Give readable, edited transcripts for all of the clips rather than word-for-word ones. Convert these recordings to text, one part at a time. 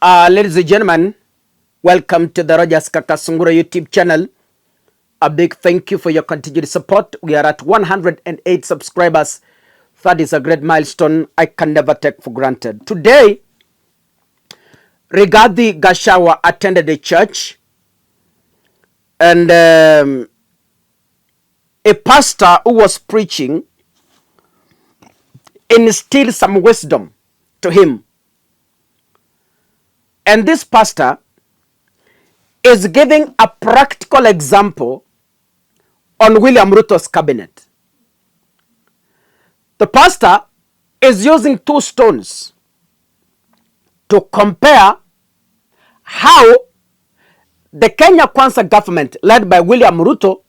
Ladies and gentlemen, welcome to the Rogers Kakasungura YouTube channel. A big thank you for your continued support. We are at 108 subscribers. That is a great milestone I can never take for granted. Today, Rigathi Gachagua attended a church, and a pastor who was preaching instilled some wisdom to him. And this pastor is giving a practical example on William Ruto's cabinet. The pastor is using two stones to compare how the Kenya Kwanza government, led by William Ruto,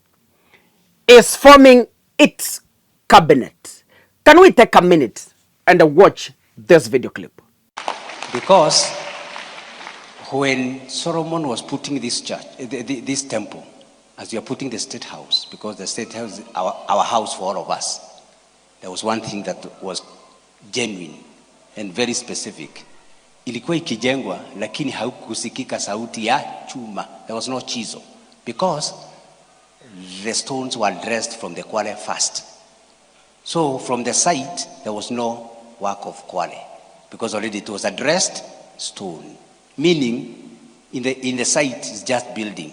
is forming its cabinet. Can we take a minute and watch this video clip? Because when Solomon was putting this church, this temple, as you are putting the state house, because the state house is our house for all of us, there was one thing that was genuine and very specific. Ilikuwa ikijengwa, lakini haukusikika sauti ya chuma. There was no chisel, because the stones were dressed from the quarry first. So from the site, there was no work of quarry, because already it was addressed stone. Meaning, in the site is just building,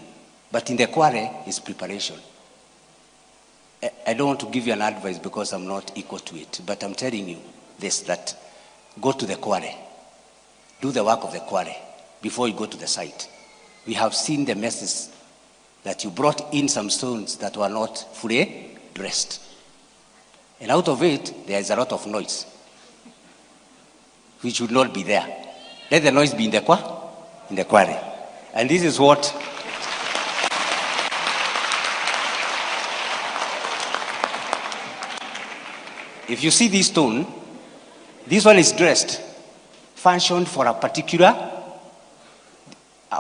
but in the quarry is preparation. I don't want to give you an advice because I'm not equal to it, but I'm telling you this, that go to the quarry, do the work of the quarry before you go to the site. We have seen the messes that you brought in some stones that were not fully dressed. And out of it, there is a lot of noise, which should not be there. Let the noise be in the quarry. And this is what if you see this stone, this one is dressed, functioned for a particular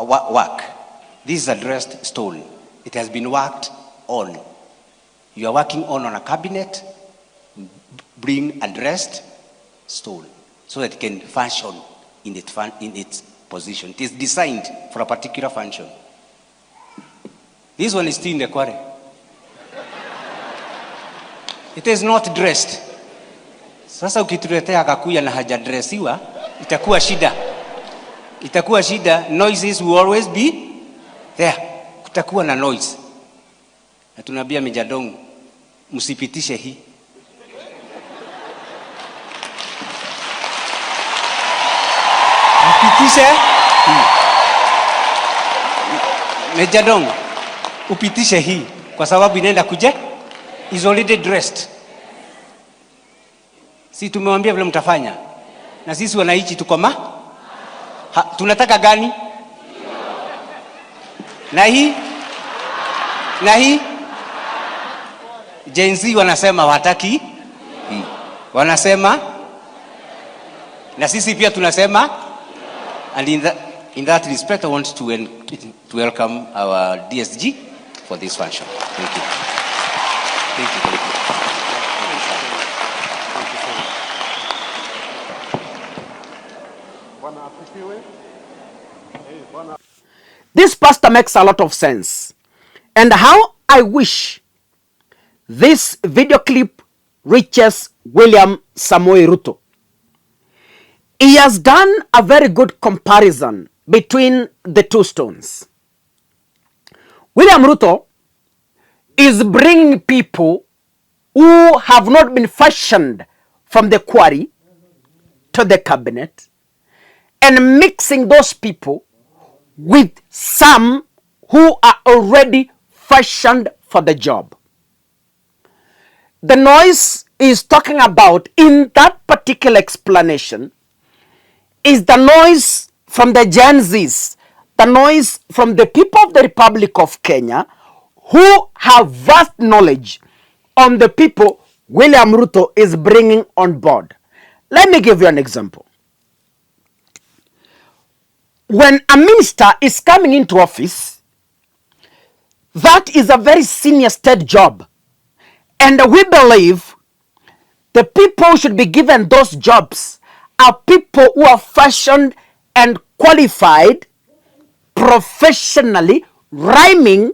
work. This is a dressed stone. It has been worked on. You are working on a cabinet, bring a dressed stone so that it can function in its position. It is designed for a particular function. This one is still in the quarry. It is not dressed. Sasa ukituletea kakuya na hajadresiwa, itakuwa shida. Itakuwa shida. Noises will always be there. Kutakuwa na noise. Na tunaambia Mijadong, msipitishe hii. Upitishe Mijadong, upitishe hii kwa sababu inaenda kuja is already dressed. Si tumewambia vile mtafanya, na sisi wanaichi tuko tunataka gani? Na hii Gen Z wanasema wataki hii, wanasema, na sisi pia tunasema. And in that respect, I want to welcome our DSG for this function. Thank you. Thank you. Thank you. This pastor makes a lot of sense. And how I wish this video clip reaches William Samoei Ruto. He has done a very good comparison between the two stones. William Ruto is bringing people who have not been fashioned from the quarry to the cabinet and mixing those people with some who are already fashioned for the job. The noise is talking about in that particular explanation is the noise from the Gen Zs, the noise from the people of the Republic of Kenya who have vast knowledge on the people William Ruto is bringing on board. Let me give you an example. When a minister is coming into office, that is a very senior state job. And we believe the people who should be given those jobs are people who are fashioned and qualified, professionally rhyming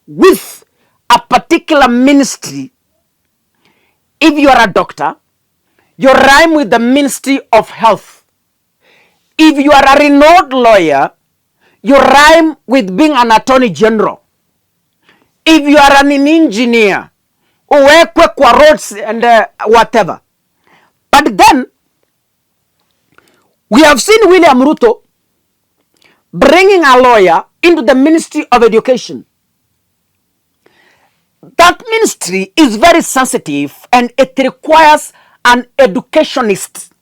with a particular ministry. If you are a doctor, you rhyme with the Ministry of Health. If you are a renowned lawyer, you rhyme with being an attorney general. If you are an engineer, uwekwe kwa roads and whatever. But then, we have seen William Ruto bringing a lawyer into the Ministry of Education. That ministry is very sensitive and it requires an educationist,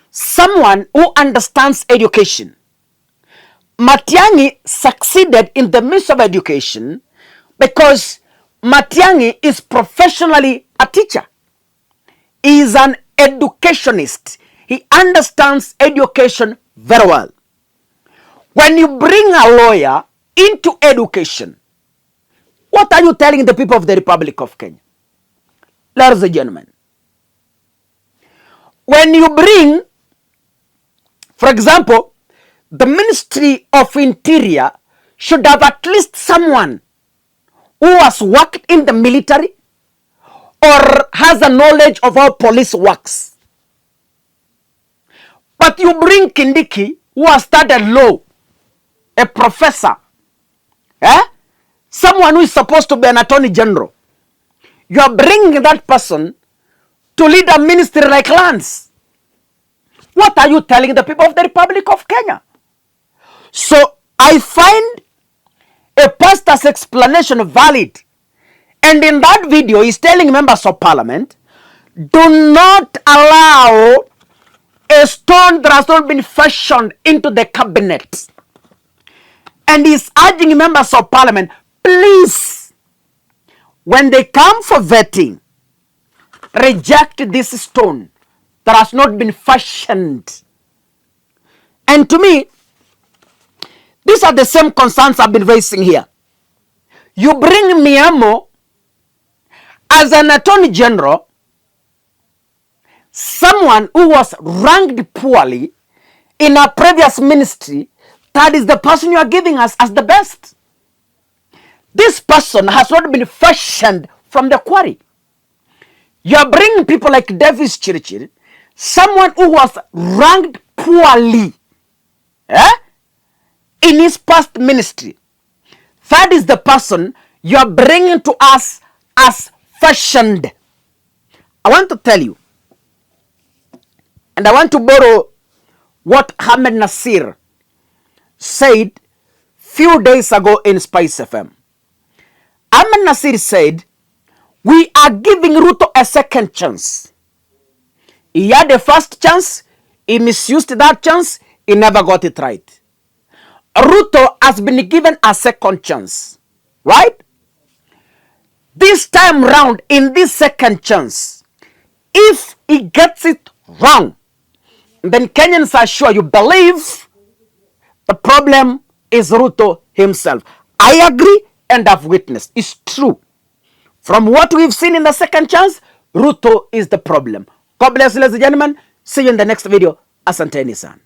someone who understands education. Matiang'i succeeded in the Ministry of Education because Matiang'i is professionally a teacher. He is an educationist. He understands education very well. When you bring a lawyer into education, what are you telling the people of the Republic of Kenya? Ladies and gentlemen, when you bring, for example, the Ministry of Interior should have at least someone who has worked in the military or has a knowledge of how police works. But you bring Kindiki, who has studied law, a professor, someone who is supposed to be an attorney general. You are bringing that person to lead a ministry like lands. What are you telling the people of the Republic of Kenya? So I find a pastor's explanation valid. And in that video, he's telling members of parliament, do not allow a stone that has not been fashioned into the cabinet. And he's urging members of parliament, please, when they come for vetting, reject this stone that has not been fashioned. And to me, these are the same concerns I've been raising here. You bring Miamo as an attorney general, someone who was ranked poorly in a previous ministry, that is the person you are giving us as the best. This person has not been fashioned from the quarry. You are bringing people like Davis Chirichiri, someone who was ranked poorly in his past ministry. That is the person you are bringing to us as fashioned. I want to tell you, and I want to borrow what Ahmed Nasir said few days ago in Spice FM. Ahmed Nasir said, we are giving Ruto a second chance. He had a first chance, he misused that chance, he never got it right. Ruto has been given a second chance, right? This time round, in this second chance, if he gets it wrong, then Kenyans are sure, you believe the problem is Ruto himself. I agree and I've witnessed. It's true. From what we've seen in the second chance, Ruto is the problem. God bless you, ladies and gentlemen. See you in the next video. Asanteni sana.